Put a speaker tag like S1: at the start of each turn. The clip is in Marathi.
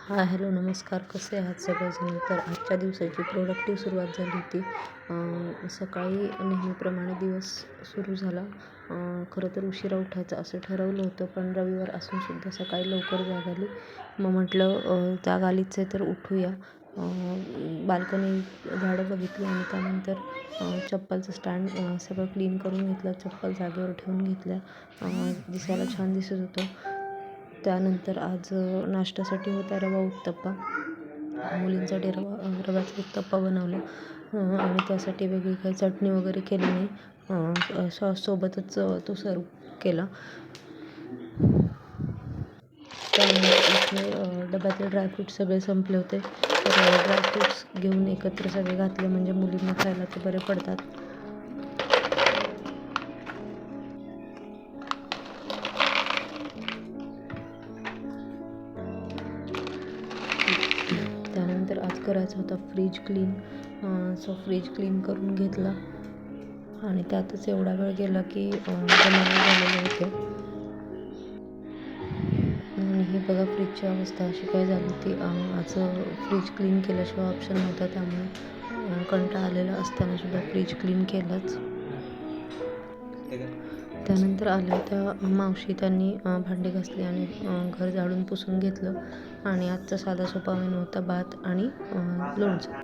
S1: हाय हॅलो नमस्कार, कसे आहात सगळेजण. तर आजच्या दिवसाची प्रोडक्टिव्ह सुरुवात झाली होती. सकाळी नेहमीप्रमाणे दिवस सुरू झाला. खरं तर उशिरा उठायचं असं ठरवलं होतं, पण रविवार असूनसुद्धा सकाळी लवकर जाग आली. मग म्हटलं जाग आलीच आहे तर उठूया. बाल्कनी झाडं बघितली आणि त्यानंतर चप्पलचं स्टँड सगळं क्लीन करून घेतलं. चप्पल जागेवर ठेवून घेतल्या. दिसायला छान दिसत होतं. त्यानंतर आज नाश्त्यासाठी होता रवा उत्तप्पा. मुलींसाठी रव्याचा उत्तप्पा बनवला आणि त्यासाठी वेगळी काही चटणी वगैरे केली नाही. सॉससोबतच तो सर्व केला. त्यानंतर इथे डब्यातले ड्रायफ्रूट्स सगळे संपले होते, तर ड्रायफ्रूट्स घेऊन एकत्र सगळे घातले म्हणजे मुलींना खायला ते बरे पडतात. त्यानंतर आज करायचा होता fridge clean. So fridge clean करून घेतला आणि त्यातच एवढा वेळ गेला की जमायला झालेले होते. आणि हे बघा फ्रीजची अवस्था अशी काय झाली ती. आज फ्रीज क्लीन केल्याशिवाय ऑप्शन नव्हता, त्यामुळे कंटाळा आलेला असतानासुद्धा फ्रीज क्लीन केलंच. त्यानंतर आल्या होत्या मावशी, त्यांनी भांडी घासली आणि घर झाडून पुसून घेतलं. आणि आजचा साधा सोपा मेनू होता भात आणि लोणचं.